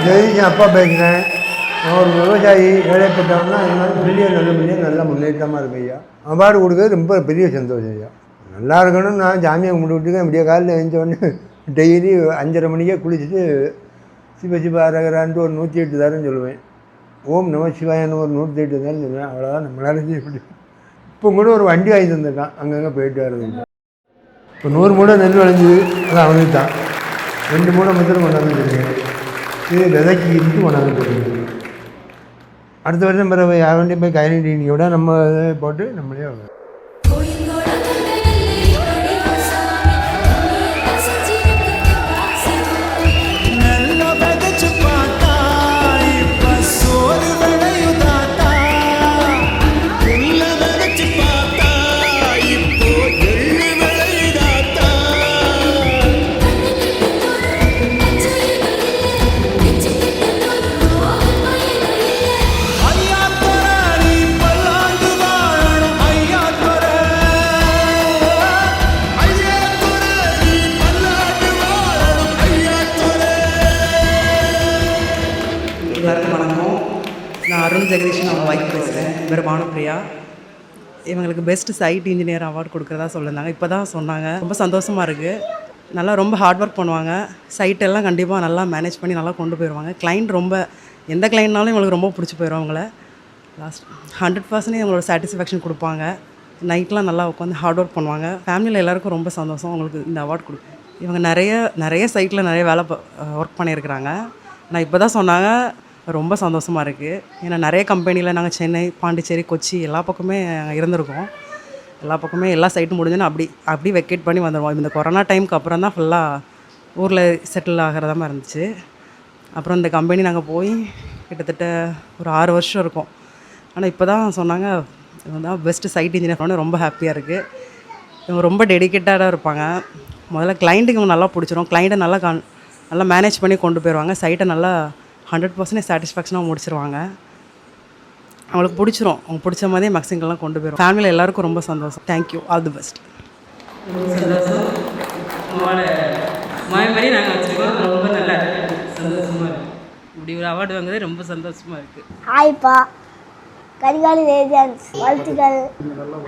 ஜெயிச்சேன் அப்பா பேசுகிறேன். நான் ஒரு விவசாயி, ஏழைப்பட்டவன்னா இருந்தாலும் நல்லபடியாக நல்லா முன்னேற்றமாக இருக்கு ஐயா. அவார்டு கொடுக்குறது ரொம்ப பெரிய சந்தோஷம் ஐயா. நல்லா இருக்கணும்னு நான் சாமியை கும்பிட்டுருக்கேன். இப்படியே காலையில் எழுந்தோடனே டெய்லி 5:30 மணிக்கே குளிச்சுட்டு சிவசிவா அரகரான்ட்டு ஒரு 108 தரேன்னு சொல்லுவேன். ஓம் நம சிவாயன்னு ஒரு 108 தரேன்னு சொல்லுவேன். அவ்வளோதான் நம்மளால எப்படி. இப்போ கூட ஒரு வண்டி வாங்கி தந்திருக்கான், அங்கங்கே போயிட்டு வர்றது. இப்போ 100 மூடை நெல் விளைஞ்சிது, அது அவனுக்கு தான். 2 மூடை மட்டும் கொண்டாந்து வச்சுருக்கேன். இது விதைக்கு இருந்து கொண்டாந்து போட்டுருக்கேன். அடுத்த வருஷம் பிறகு யாருடைய போய் கைநீட்டியோட நம்ம இதை போட்டு நம்மளே எல்லாருக்கும் வணக்கம். நான் அருண் ஜெகதீஷன் அவங்க வைஃப் பேசுகிறேன். பேர் பானுப்பிரியா. இவங்களுக்கு பெஸ்ட் சைட் இன்ஜினியர் அவார்டு கொடுக்குறதா சொல்லியிருந்தாங்க. இப்போ தான் சொன்னாங்க. ரொம்ப சந்தோஷமாக இருக்குது. நல்லா ரொம்ப ஹார்ட் ஒர்க் பண்ணுவாங்க. சைட்டெல்லாம் கண்டிப்பாக நல்லா மேனேஜ் பண்ணி நல்லா கொண்டு போயிடுவாங்க. கிளைண்ட் ரொம்ப எந்த கிளைண்ட்னாலும் இவங்களுக்கு ரொம்ப பிடிச்சி போயிடும். அவங்கள லாஸ்ட் 100% இவங்களோட சாட்டிஸ்ஃபேக்ஷன் கொடுப்பாங்க. நைட்லாம் நல்லா உட்காந்து ஹார்ட் ஒர்க் பண்ணுவாங்க. ஃபேமிலியில் எல்லாேருக்கும் ரொம்ப சந்தோஷம் அவங்களுக்கு இந்த அவார்டு கொடுக்கும். இவங்க நிறைய சைட்டில் நிறைய வேலை ஒர்க் பண்ணியிருக்கிறாங்க. நான் இப்போ தான் சொன்னாங்க. ரொம்ப சந்தோஷமாக இருக்குது. ஏன்னா நிறைய கம்பெனியில் நாங்கள் சென்னை, பாண்டிச்சேரி, கொச்சி எல்லா பக்கமே இருந்திருக்கோம். எல்லா பக்கமே எல்லா சைட்டும் முடிஞ்சுன்னா அப்படி வெக்கேட் பண்ணி வந்துடுவோம். இந்த கொரோனா டைமுக்கு அப்புறம் தான் ஃபுல்லாக ஊரில் செட்டில் ஆகிறதாம இருந்துச்சு. அப்புறம் இந்த கம்பெனி நாங்கள் போய் கிட்டத்தட்ட ஒரு 6 வருஷம் இருக்கும். ஆனால் இப்போ தான் சொன்னாங்க இவங்க தான் பெஸ்ட்டு சைட் இன்ஜினியர் பண்ண. ரொம்ப ஹாப்பியாக இருக்குது. இவங்க ரொம்ப டெடிக்கேட்டடாக இருப்பாங்க. முதல்ல கிளைண்ட்டுக்கு இவங்க நல்லா பிடிச்சிரும். கிளைண்ட்டை நல்லா மேனேஜ் பண்ணி கொண்டு போயிடுவாங்க. சைட்டை நல்லா 100% சாட்டிஸ்ஃபேக்ஷனாக முடிச்சிருவாங்க. அவங்களுக்கு பிடிச்சிரும். அவங்க பிடிச்ச மாதிரியே மேக்ஸிங்கெல்லாம் கொண்டு போயிடும். ஃபேமிலியில் எல்லாேருக்கும் ரொம்ப சந்தோஷம். Thank you, all the best. சந்தோஷம். உங்களோட மாதிரி நாங்கள் வச்சுருக்கோம். ரொம்ப நல்லா இருக்குது, சந்தோஷமாக இருக்குது. இப்படி ஒரு அவார்டு வாங்குறது ரொம்ப சந்தோஷமாக இருக்குது. ஹாய்ப்பா, கரிகாலி ஏஜென்ட்ஸ் வாழ்த்துக்கள்.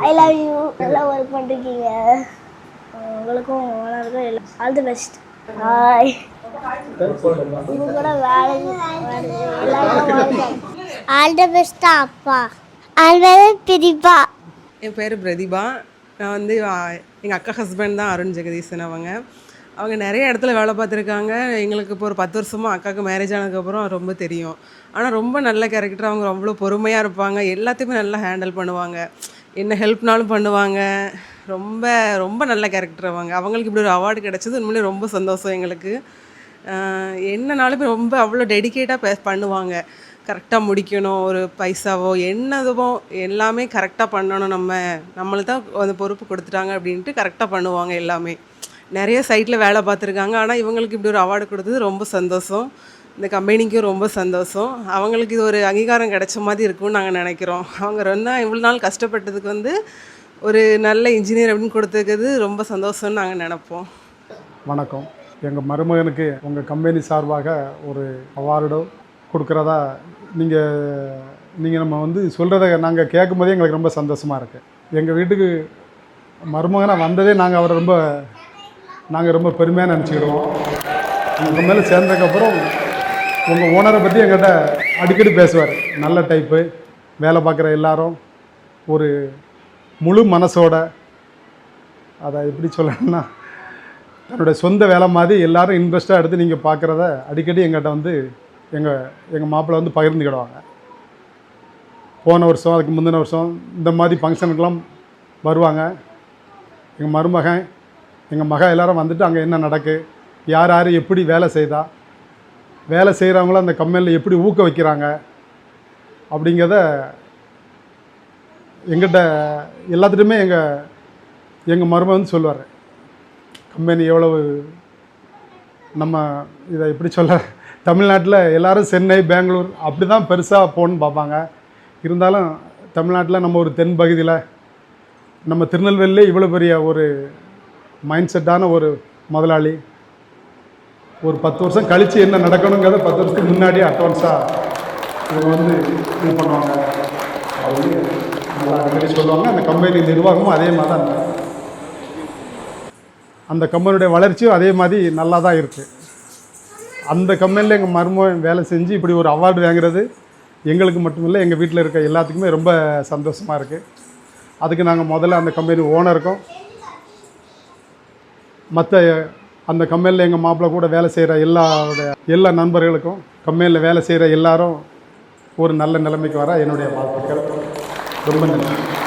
I love you. நல்லா ஒர்க் பண்ணிருக்கீங்க. உங்களுக்கும் ஓனருக்கும் எல்லாம் ஆல் தி பெஸ்ட். ஹாய். இது கூட வேலைக்கு ஆல் தி பெஸ்ட் அப்பா. All the best. என் பேர் பிரதிபா. நான் வந்து எங்கள் அக்கா ஹஸ்பண்ட் தான் அருண் ஜெகதீசன். அவங்க நிறைய இடத்துல வேலை பார்த்துருக்காங்க. எங்களுக்கு இப்போ ஒரு 10 வருஷமாக அக்காவுக்கு மேரேஜ் ஆனதுக்கப்புறம் ரொம்ப தெரியும். ஆனால் ரொம்ப நல்ல கேரக்டர். அவங்க அவ்வளோ பொறுமையாக இருப்பாங்க. எல்லாத்தையுமே நல்லா ஹேண்டில் பண்ணுவாங்க. என்ன ஹெல்ப்னாலும் பண்ணுவாங்க. ரொம்ப ரொம்ப நல்ல கேரக்டர் அவங்களுக்கு இப்படி ஒரு அவார்டு கிடச்சது உண்மையிலே ரொம்ப சந்தோஷம் எங்களுக்கு. என்னனாலும் ரொம்ப அவ்வளோ டெடிக்கேட்டாக பண்ணுவாங்க. கரெக்டாக முடிக்கணும். ஒரு பைசாவோ என்னதுவோ எல்லாமே கரெக்டாக பண்ணணும். நம்மளுக்கு தான் அந்த பொறுப்பு கொடுத்துட்டாங்க அப்படின்ட்டு கரெக்டாக பண்ணுவாங்க எல்லாமே. நிறைய சைட்டில் வேலை பார்த்துருக்காங்க. ஆனால் இவங்களுக்கு இப்படி ஒரு அவார்டு கொடுத்தது ரொம்ப சந்தோஷம். இந்த கம்பெனிக்கும் ரொம்ப சந்தோஷம். அவங்களுக்கு இது ஒரு அங்கீகாரம் கிடைச்ச மாதிரி இருக்கும்னு நாங்கள் நினைக்கிறோம். அவங்க ரொம்ப இவ்வளோ நாள் கஷ்டப்பட்டதுக்கு வந்து ஒரு நல்ல இன்ஜினியர் அப்படின்னு கொடுத்துருக்கிறது ரொம்ப சந்தோஷம்னு நாங்கள் நினைப்போம். வணக்கம். எங்கள் மருமகனுக்கு உங்கள் கம்பெனி சார்பாக ஒரு அவார்டோ கொடுக்குறதா நீங்கள் நம்ம வந்து சொல்கிறத நாங்கள் கேட்கும் போதே எங்களுக்கு ரொம்ப சந்தோஷமாக இருக்குது. எங்கள் வீட்டுக்கு மருமகனாக வந்ததே நாங்கள் ரொம்ப பெருமையாக நினச்சிக்கிடுவோம். உங்கள் மேலே சேர்ந்ததுக்கப்புறம் உங்கள் ஓனரை பற்றி எங்கிட்ட அடிக்கடி பேசுவார். நல்ல டைப்பு, வேலை பார்க்குற எல்லாரும் ஒரு முழு மனசோட, அதை எப்படி சொல்லணும்னா தன்னுடைய சொந்த வேலை மாதிரி எல்லோரும் இன்ட்ரெஸ்ட்டாக எடுத்து நீங்கள் பார்க்குறத அடிக்கடி எங்கிட்ட வந்து எங்கள் மாப்பிள்ளை வந்து பகிர்ந்துக்கிடுவாங்க. போன வருஷம் அதுக்கு முந்தின வருஷம் இந்த மாதிரி ஃபங்க்ஷனுக்கெலாம் வருவாங்க. எங்கள் மருமகன் எங்கள் மகன் எல்லோரும் வந்துட்டு அங்கே என்ன நடக்கு, யார் யார் எப்படி வேலை செய்கிறவங்களும் அந்த கம்பெனியில் எப்படி ஊக்க வைக்கிறாங்க அப்படிங்கிறத எங்கிட்ட எல்லாத்துட்டையுமே எங்கள் மருமகன் வந்து சொல்லுவார். கம்பெனி எவ்வளவு நம்ம இதை எப்படி சொல்ல, தமிழ்நாட்டில் எல்லோரும் சென்னை, பெங்களூர் அப்படி தான் பெருசாக போகணுன்னு பார்ப்பாங்க. இருந்தாலும் தமிழ்நாட்டில் நம்ம ஒரு தென் பகுதியில் நம்ம திருநெல்வேலியிலே இவ்வளோ பெரிய ஒரு மைண்ட் செட்டான ஒரு முதலாளி ஒரு 10 வருஷம் கழித்து என்ன நடக்கணுங்கிறத 10 வருஷத்துக்கு முன்னாடியே அட்வான்ஸாக இவங்க வந்து இது பண்ணுவாங்க அப்படின்னு நல்லா அடிக்கடி சொல்லுவாங்க. அந்த கம்பெனி நிர்வாகமும் அதே மாதிரி தான் அந்த கம்பெனியுடைய வளர்ச்சியும் அதே மாதிரி நல்லா தான் இருக்குது. அந்த கம்பெனியில் எங்கள் மருமகன் வேலை செஞ்சு இப்படி ஒரு அவார்டு வாங்குறது எங்களுக்கு மட்டுமில்லை, எங்கள் வீட்டில் இருக்க எல்லாத்துக்குமே ரொம்ப சந்தோஷமாக இருக்குது. அதுக்கு நாங்கள் முதல்ல அந்த கம்பெனி ஓனருக்கும் மற்ற அந்த கம்பெனியில் எங்கள் மாப்பிள்ளை கூட வேலை செய்கிற எல்லா நண்பர்களுக்கும் கம்பெனியில் வேலை செய்கிற எல்லாரும் ஒரு நல்ல நிலைமைக்கு வர என்னுடைய வாழ்த்துக்கள். ரொம்ப நன்றி.